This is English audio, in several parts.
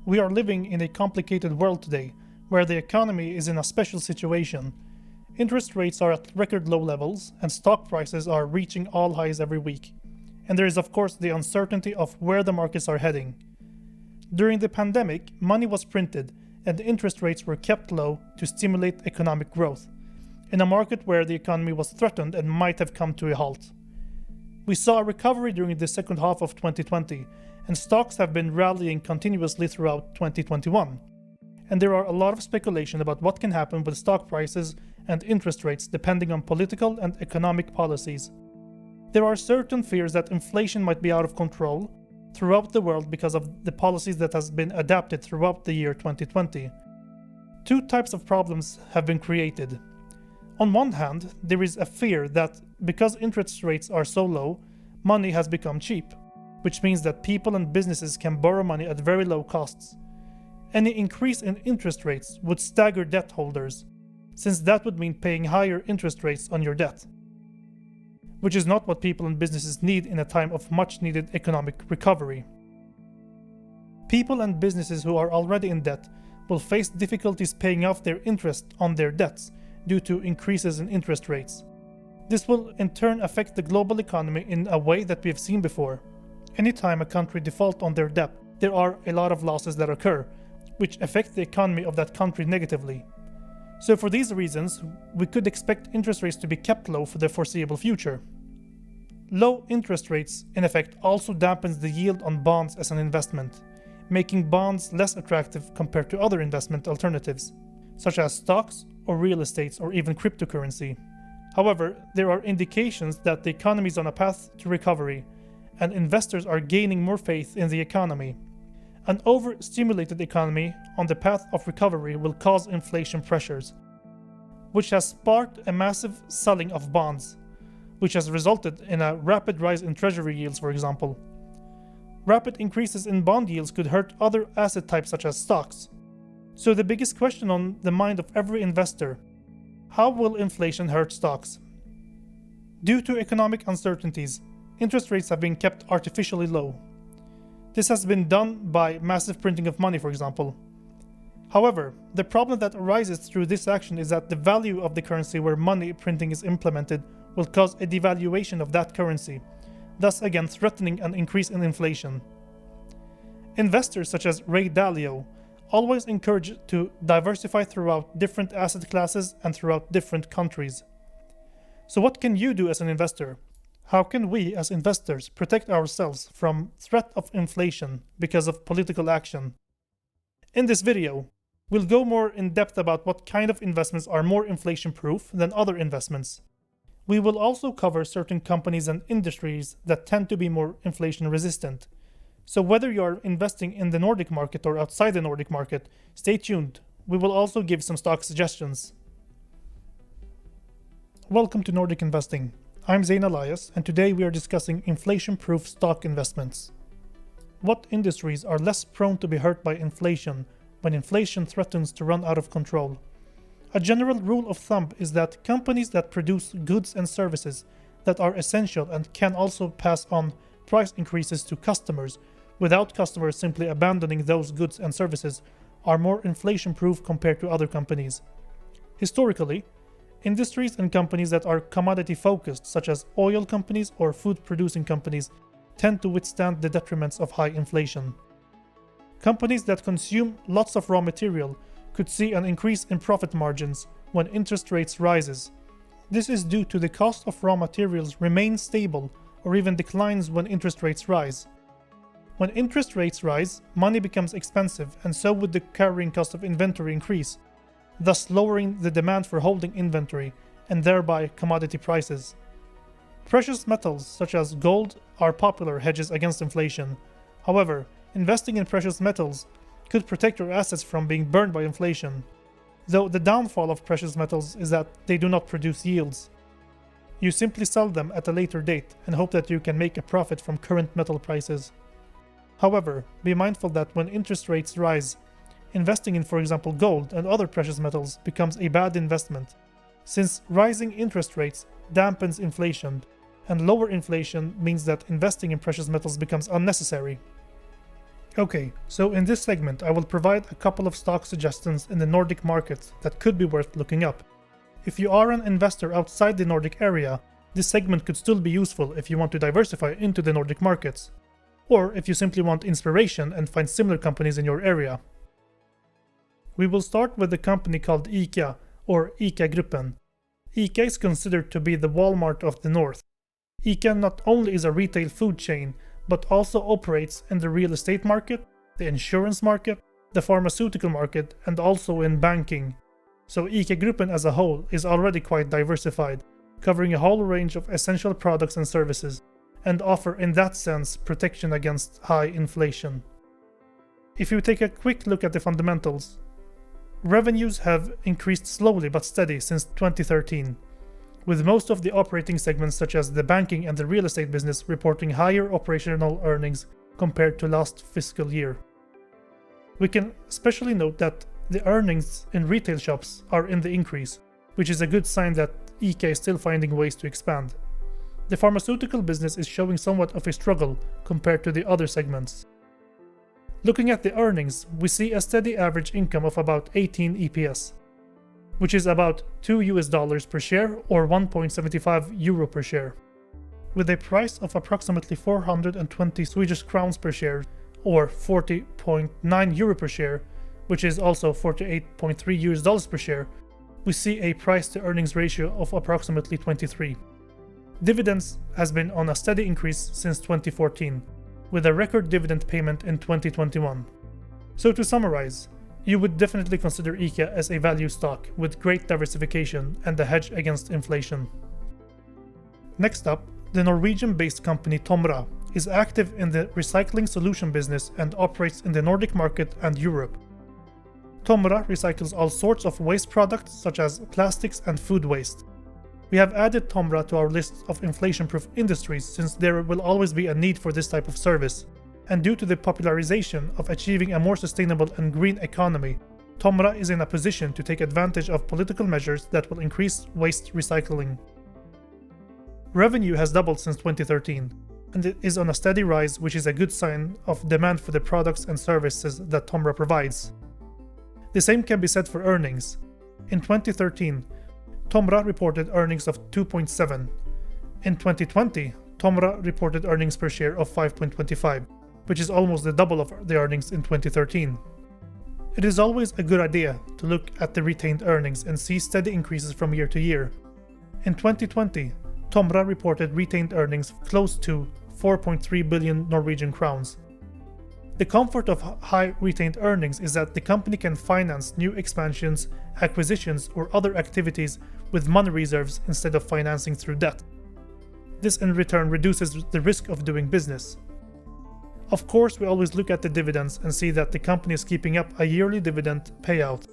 We are living in a complicated world today, where the economy is in a special situation. Interest rates are at record low levels, and stock prices are reaching all highs every week. And there is of course the uncertainty of where the markets are heading. During the pandemic, money was printed and interest rates were kept low to stimulate economic growth, in a market where the economy was threatened and might have come to a halt. We saw a recovery during the second half of 2020, and stocks have been rallying continuously throughout 2021. And there are a lot of speculation about what can happen with stock prices and interest rates depending on political and economic policies. There are certain fears that inflation might be out of control throughout the world because of the policies that has been adapted throughout the year 2020. Two types of problems have been created. On one hand, there is a fear that because interest rates are so low, money has become cheap, which means that people and businesses can borrow money at very low costs. Any increase in interest rates would stagger debt holders, since that would mean paying higher interest rates on your debt, which is not what people and businesses need in a time of much needed economic recovery. People and businesses who are already in debt will face difficulties paying off their interest on their debts due to increases in interest rates. This will in turn affect the global economy in a way that we have seen before. Anytime a country defaults on their debt, there are a lot of losses that occur, which affect the economy of that country negatively. So for these reasons, we could expect interest rates to be kept low for the foreseeable future. Low interest rates, in effect, also dampens the yield on bonds as an investment, making bonds less attractive compared to other investment alternatives, such as stocks or real estate or even cryptocurrency. However, there are indications that the economy is on a path to recovery, and investors are gaining more faith in the economy. An overstimulated economy on the path of recovery will cause inflation pressures, which has sparked a massive selling of bonds, which has resulted in a rapid rise in treasury yields, for example. Rapid increases in bond yields could hurt other asset types such as stocks. So the biggest question on the mind of every investor: how will inflation hurt stocks? Due to economic uncertainties, interest rates have been kept artificially low. This has been done by massive printing of money, for example. However, the problem that arises through this action is that the value of the currency where money printing is implemented will cause a devaluation of that currency, thus again threatening an increase in inflation. Investors such as Ray Dalio always encourage to diversify throughout different asset classes and throughout different countries. So what can you do as an investor? How can we as investors protect ourselves from threat of inflation because of political action? In this video, we'll go more in depth about what kind of investments are more inflation-proof than other investments. We will also cover certain companies and industries that tend to be more inflation-resistant. So whether you are investing in the Nordic market or outside the Nordic market, stay tuned. We will also give some stock suggestions. Welcome to Nordic Investing. I'm Zain Elias, and today we are discussing inflation-proof stock investments. What industries are less prone to be hurt by inflation when inflation threatens to run out of control? A general rule of thumb is that companies that produce goods and services that are essential and can also pass on price increases to customers without customers simply abandoning those goods and services are more inflation-proof compared to other companies. Historically, industries and companies that are commodity-focused, such as oil companies or food-producing companies, tend to withstand the detriments of high inflation. Companies that consume lots of raw material could see an increase in profit margins when interest rates rises. This is due to the cost of raw materials remain stable or even declines when interest rates rise. When interest rates rise, money becomes expensive, and so would the carrying cost of inventory increase, thus lowering the demand for holding inventory and thereby commodity prices. Precious metals such as gold are popular hedges against inflation. However, investing in precious metals could protect your assets from being burned by inflation, though the downfall of precious metals is that they do not produce yields. You simply sell them at a later date and hope that you can make a profit from current metal prices. However, be mindful that when interest rates rise, investing in, for example, gold and other precious metals becomes a bad investment, since rising interest rates dampens inflation, and lower inflation means that investing in precious metals becomes unnecessary. Okay, so in this segment I will provide a couple of stock suggestions in the Nordic markets that could be worth looking up. If you are an investor outside the Nordic area, this segment could still be useful if you want to diversify into the Nordic markets, or if you simply want inspiration and find similar companies in your area. We will start with a company called ICA, or ICA Gruppen. ICA is considered to be the Walmart of the North. ICA not only is a retail food chain, but also operates in the real estate market, the insurance market, the pharmaceutical market, and also in banking. So ICA Gruppen as a whole is already quite diversified, covering a whole range of essential products and services, and offer in that sense protection against high inflation. If you take a quick look at the fundamentals, revenues have increased slowly but steady since 2013, with most of the operating segments such as the banking and the real estate business reporting higher operational earnings compared to last fiscal year. We can especially note that the earnings in retail shops are in the increase, which is a good sign that ICA is still finding ways to expand. The pharmaceutical business is showing somewhat of a struggle compared to the other segments. Looking at the earnings, we see a steady average income of about 18 EPS, which is about $2 per share or 1.75 euro per share, with a price of approximately 420 Swedish crowns per share or 40.9 euro per share, which is also $48.3 per share. We see a price to earnings ratio of approximately 23. Dividends has been on a steady increase since 2014, with a record dividend payment in 2021. So to summarize, you would definitely consider ICA as a value stock with great diversification and a hedge against inflation. Next up, the Norwegian-based company Tomra is active in the recycling solution business and operates in the Nordic market and Europe. Tomra recycles all sorts of waste products such as plastics and food waste. We have added Tomra to our list of inflation-proof industries since there will always be a need for this type of service. And due to the popularization of achieving a more sustainable and green economy, Tomra is in a position to take advantage of political measures that will increase waste recycling. Revenue has doubled since 2013, and it is on a steady rise, which is a good sign of demand for the products and services that Tomra provides. The same can be said for earnings. In 2013, Tomra reported earnings of 2.7. In 2020, Tomra reported earnings per share of 5.25. which is almost the double of the earnings in 2013. It is always a good idea to look at the retained earnings and see steady increases from year to year. In 2020, Tomra reported retained earnings close to 4.3 billion Norwegian crowns. The comfort of high retained earnings is that the company can finance new expansions, acquisitions, or other activities with money reserves instead of financing through debt. This in return reduces the risk of doing business. Of course, we always look at the dividends and see that the company is keeping up a yearly dividend payout.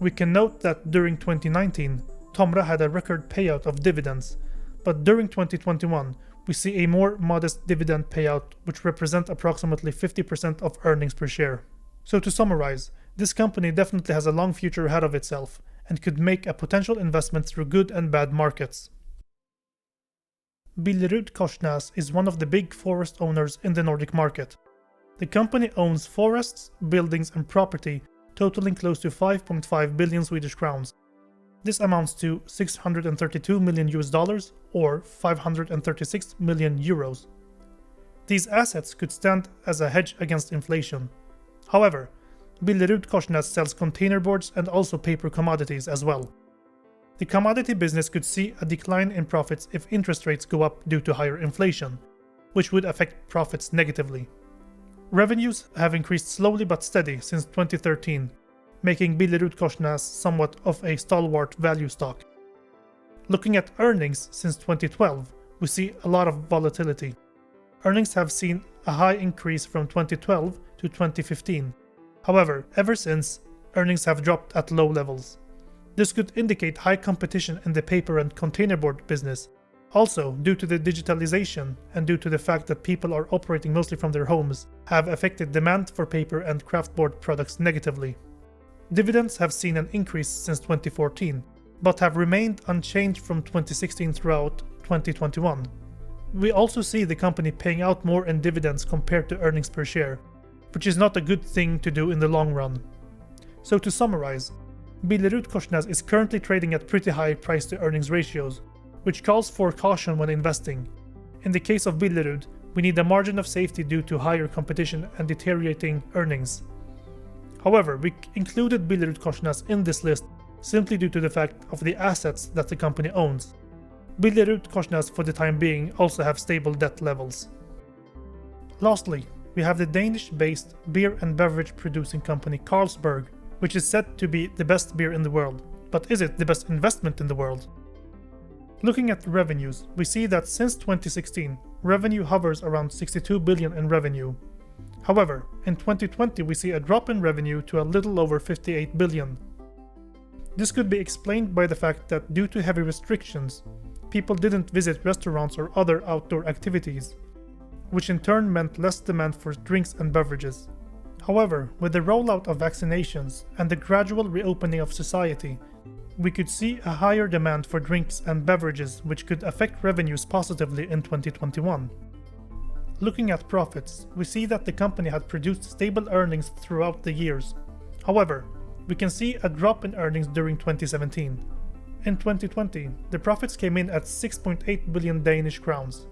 We can note that during 2019, Tomra had a record payout of dividends, but during 2021, we see a more modest dividend payout which represents approximately 50% of earnings per share. So to summarize, this company definitely has a long future ahead of itself and could make a potential investment through good and bad markets. BillerudKorsnäs is one of the big forest owners in the Nordic market. The company owns forests, buildings and property totaling close to 5.5 billion Swedish crowns. This amounts to $632 million or 536 million euros. These assets could stand as a hedge against inflation. However, BillerudKorsnäs sells containerboards and also paper commodities as well. The commodity business could see a decline in profits if interest rates go up due to higher inflation, which would affect profits negatively. Revenues have increased slowly but steady since 2013, making BillerudKorsnäs somewhat of a stalwart value stock. Looking at earnings since 2012, we see a lot of volatility. Earnings have seen a high increase from 2012 to 2015. However, ever since, earnings have dropped at low levels. This could indicate high competition in the paper and containerboard business. Also, due to the digitalization and due to the fact that people are operating mostly from their homes, have affected demand for paper and craftboard products negatively. Dividends have seen an increase since 2014, but have remained unchanged from 2016 throughout 2021. We also see the company paying out more in dividends compared to earnings per share, which is not a good thing to do in the long run. So to summarize, Billerud-Korsnäs is currently trading at pretty high price-to-earnings ratios, which calls for caution when investing. In the case of Billerud, we need a margin of safety due to higher competition and deteriorating earnings. However, we included Billerud-Korsnäs in this list simply due to the fact of the assets that the company owns. Billerud-Korsnäs for the time being also have stable debt levels. Lastly, we have the Danish-based beer and beverage producing company Carlsberg, which is said to be the best beer in the world. But is it the best investment in the world? Looking at the revenues, we see that since 2016, revenue hovers around 62 billion in revenue. However, in 2020 we see a drop in revenue to a little over 58 billion. This could be explained by the fact that due to heavy restrictions, people didn't visit restaurants or other outdoor activities, which in turn meant less demand for drinks and beverages. However, with the rollout of vaccinations and the gradual reopening of society, we could see a higher demand for drinks and beverages, which could affect revenues positively in 2021. Looking at profits, we see that the company had produced stable earnings throughout the years. However, we can see a drop in earnings during 2017. In 2020, the profits came in at 6.8 billion Danish crowns.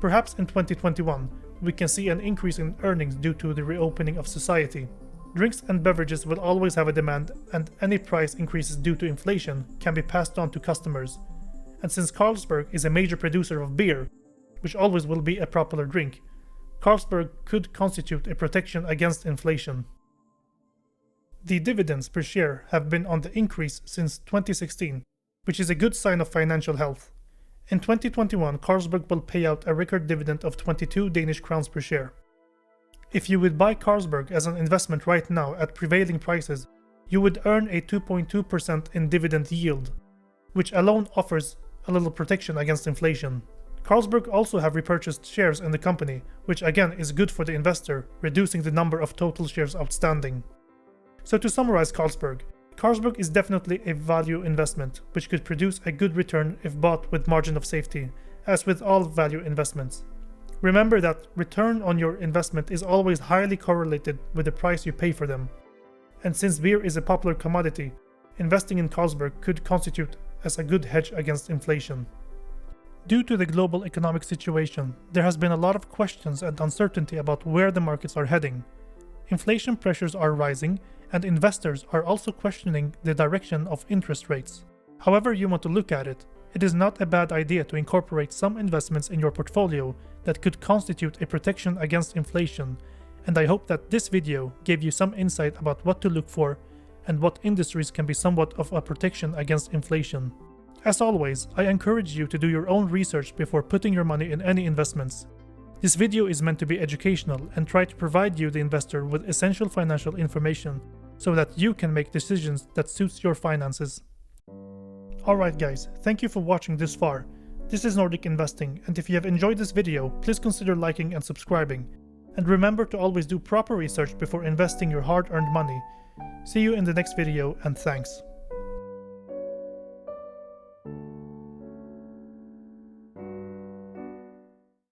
Perhaps in 2021, we can see an increase in earnings due to the reopening of society. Drinks and beverages will always have a demand, and any price increases due to inflation can be passed on to customers. And since Carlsberg is a major producer of beer, which always will be a popular drink, Carlsberg could constitute a protection against inflation. The dividends per share have been on the increase since 2016, which is a good sign of financial health. In 2021, Carlsberg will pay out a record dividend of 22 Danish crowns per share. If you would buy Carlsberg as an investment right now at prevailing prices, you would earn a 2.2% in dividend yield, which alone offers a little protection against inflation. Carlsberg also have repurchased shares in the company, which again is good for the investor, reducing the number of total shares outstanding. So to summarize Carlsberg is definitely a value investment, which could produce a good return if bought with margin of safety, as with all value investments. Remember that return on your investment is always highly correlated with the price you pay for them. And since beer is a popular commodity, investing in Carlsberg could constitute as a good hedge against inflation. Due to the global economic situation, there has been a lot of questions and uncertainty about where the markets are heading. Inflation pressures are rising, and investors are also questioning the direction of interest rates. However you want to look at it, it is not a bad idea to incorporate some investments in your portfolio that could constitute a protection against inflation, and I hope that this video gave you some insight about what to look for and what industries can be somewhat of a protection against inflation. As always, I encourage you to do your own research before putting your money in any investments. This video is meant to be educational and try to provide you, the investor, with essential financial information so that you can make decisions that suits your finances. Alright guys, thank you for watching this far. This is Nordic Investing, and if you have enjoyed this video, please consider liking and subscribing. And remember to always do proper research before investing your hard-earned money. See you in the next video, and thanks.